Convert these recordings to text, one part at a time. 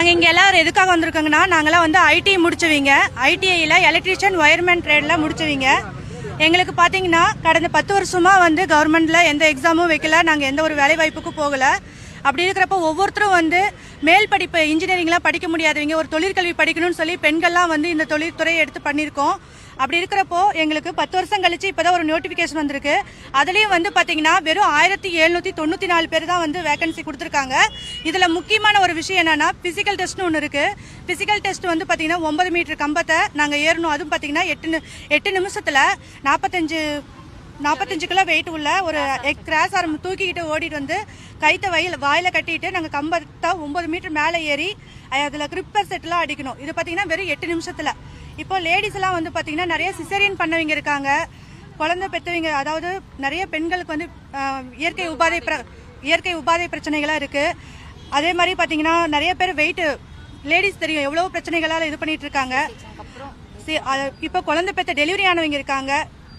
நாங்கள் இங்கே எல்லாரும் எதுக்காக வந்திருக்கோங்கன்னா, நாங்களாம் வந்து ஐடி முடிச்சவங்க, ஐடிஐயில் எலக்ட்ரீஷியன் ஒயர்மேன் ட்ரேடில் முடிச்சவங்க. எங்களுக்கு பார்த்தீங்கன்னா கடந்த 10 வருஷமாக வந்து கவர்மெண்ட்டில் எந்த எக்ஸாமும் வைக்கல, நாங்கள் எந்த ஒரு வேலை வாய்ப்புக்கும் போகலை. அப்படி இருக்கிறப்ப ஒவ்வொருத்தரும் வந்து மேல் படிப்பு இன்ஜினியரிங்லாம் படிக்க முடியாதவங்க, ஒரு தொழிற்கல்வி படிக்கணும்னு சொல்லி பெண்கள்லாம் வந்து இந்த தொழில்துறையை எடுத்து பண்ணியிருக்கோம். அப்படி இருக்கிறப்போ எங்களுக்கு 10 வருஷம் கழிச்சு இப்போதான் ஒரு நோட்டிஃபிகேஷன் வந்திருக்கு. அதுலேயும் வந்து பார்த்தீங்கன்னா வெறும் 1794 பேர் தான் வந்து வேகன்சி கொடுத்துருக்காங்க. இதில் முக்கியமான ஒரு விஷயம் என்னன்னா, பிசிக்கல் டெஸ்ட்னு ஒன்று இருக்குது. பிசிக்கல் டெஸ்ட் வந்து பார்த்தீங்கன்னா 9 மீட்டர் கம்பத்தை நாங்கள் ஏறணும். அதுவும் பார்த்தீங்கன்னா 8 நிமிஷத்தில் 45 கிலோ வெயிட் உள்ள ஒரு கிராஸ் ஆரம் தூக்கிக்கிட்டு ஓடிட்டு வந்து கைத்த வாயில கட்டிட்டு நாங்கள் கம்பத்தை 9 மீட்டர் மேலே ஏறி அதில் கிரிப்பர் செட்லாம் அடிக்கணும். இது பார்த்தீங்கன்னா வெறும் 8 நிமிஷத்தில். இப்போ லேடிஸ் எல்லாம் வந்து பார்த்தீங்கன்னா நிறைய சிசேரியன் பண்ணவங்க இருக்காங்க, குழந்தை பெற்றவங்க, அதாவது நிறைய பெண்களுக்கு வந்து இயற்கை உபாதை பிரச்சனைகளாக இருக்குது. அதே மாதிரி பார்த்தீங்கன்னா நிறைய பேர் வெயிட் லேடிஸ் தெரியும் எவ்வளோ பிரச்சனைகளால் இது பண்ணிட்டு இருக்காங்க. இப்போ குழந்தை பெற்ற டெலிவரி ஆனவங்க இருக்காங்க,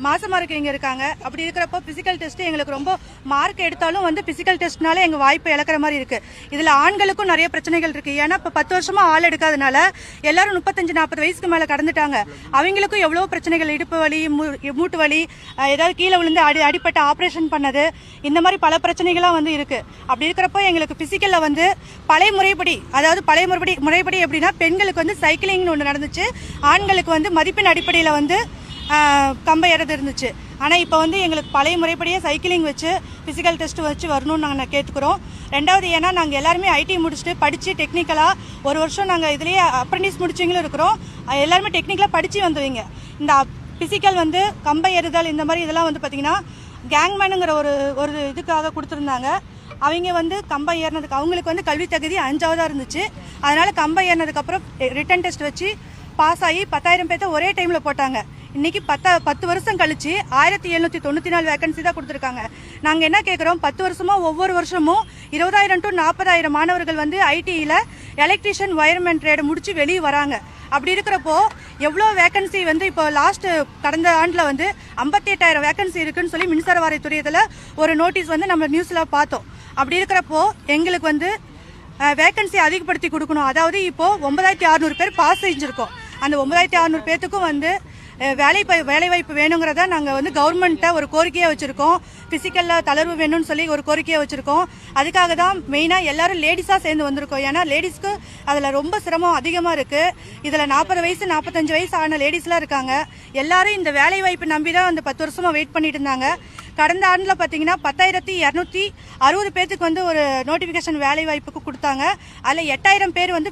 மாசமா இருக்கவங்க இருக்காங்க. அப்படி இருக்கிறப்போ பிசிக்கல் டெஸ்ட் எங்களுக்கு ரொம்ப மார்க் எடுத்தாலும் வந்து பிசிக்கல் டெஸ்ட்னால எங்க வாய்ப்பு இழக்கிற மாதிரி இருக்கு. இதுல ஆண்களுக்கும் நிறைய பிரச்சனைகள் இருக்கு. ஏன்னா இப்ப 10 வருஷமா ஆள் எடுக்காதனால எல்லாரும் 35-40 வயசுக்கு மேல கடந்துட்டாங்க. அவங்களுக்கும் எவ்வளவு பிரச்சனைகள், இடுப்பு வலி, மூட்டு வலி, ஏதாவது கீழே விழுந்து அடிப்பட்ட ஆப்ரேஷன் பண்ணது, இந்த மாதிரி பல பிரச்சனைகள்லாம் வந்து இருக்கு. அப்படி இருக்கிறப்போ எங்களுக்கு பிசிக்கல்ல வந்து பழைய முறைப்படி எப்படின்னா, பெண்களுக்கு வந்து சைக்கிளிங்னு ஒன்று நடந்துச்சு, ஆண்களுக்கு வந்து மதிப்பெண் அடிப்படையில் வந்து கம்பை ஏறது இருந்துச்சு. ஆனால் இப்போ வந்து எங்களுக்கு பழைய முறைப்படியே சைக்கிளிங் வச்சு ஃபிசிக்கல் டெஸ்ட் வச்சு வரணும்னு நாங்கள் கேட்டுக்கிறோம். ரெண்டாவது, ஏன்னா நாங்கள் எல்லாருமே ஐடி முடிச்சுட்டு படித்து டெக்னிக்கலாக ஒரு வருஷம் நாங்கள் இதுலேயே அப்ரெண்டிஸ் முடிச்சவங்களும் இருக்கிறோம். எல்லாருமே டெக்னிக்கலாக படித்து வந்தவங்க. இந்த ஃபிசிக்கல் வந்து கம்பை ஏறுதல் இந்த மாதிரி இதெல்லாம் வந்து பார்த்திங்கன்னா கேங்மேனுங்கிற ஒரு இதுக்காக கொடுத்துருந்தாங்க. அவங்க வந்து கம்பை ஏறினதுக்கு அவங்களுக்கு வந்து கல்வி தகுதி 5ஆவதாக இருந்துச்சு. அதனால் கம்பை ஏறினதுக்கப்புறம் ரிட்டன் டெஸ்ட் வச்சு பாஸ் ஆகி 10,000 பேர்த்த ஒரே டைமில் போட்டாங்க. இன்னைக்கு 10 வருஷம் கழிச்சு 1794 வேகன்சி தான் கொடுத்துருக்காங்க. நாங்கள் என்ன கேட்குறோம், 10 வருஷமா ஒவ்வொரு வருஷமும் 20,000 to 40,000 மாணவர்கள் வந்து ஐடியில் எலக்ட்ரீஷியன் ஒயர்மேன் ட்ரேடு முடிச்சு வெளியே வராங்க. அப்படி இருக்கிறப்போ எவ்வளோ வேகன்சி வந்து இப்போ கடந்த ஆண்டில் வந்து 58,000 வேகன்சி இருக்குன்னு சொல்லி மின்சார வாரியத்துறையத்தில் ஒரு நோட்டீஸ் வந்து நம்ம நியூஸில் பார்த்தோம். அப்படி இருக்கிறப்போ எங்களுக்கு வந்து வேகன்சி அதிகப்படுத்தி கொடுக்கணும். அதாவது இப்போ 9,600 பேர் பாஸ் செஞ்சுருக்கோம். அந்த 9,600 பேர்த்துக்கும் வந்து வேலைவாய்ப்பு வேணுங்கிறத நாங்கள் வந்து கவர்மெண்ட்டை ஒரு கோரிக்கையாக வச்சுருக்கோம். ஃபிசிக்கலில் தளர்வு வேணும்னு சொல்லி ஒரு கோரிக்கையாக வச்சுருக்கோம். அதுக்காக தான் மெயினாக எல்லாரும் லேடிஸாக சேர்ந்து வந்திருக்கோம். ஏன்னா லேடிஸ்க்கு அதில் ரொம்ப சிரமம் அதிகமாக இருக்குது. இதில் 40 வயசு 45 வயசு ஆன லேடிஸ்லாம் இருக்காங்க. எல்லாரும் இந்த வேலைவாய்ப்பு நம்பி தான் அந்த 10 வருஷமாக வெயிட் பண்ணிட்டு இருந்தாங்க. கடந்த ஆண்டில் பார்த்தீங்கன்னா 10,260 பேர்த்துக்கு வந்து ஒரு நோட்டிஃபிகேஷன் வேலை வாய்ப்புக்கு கொடுத்தாங்க. அதில் 8,000 பேர் வந்து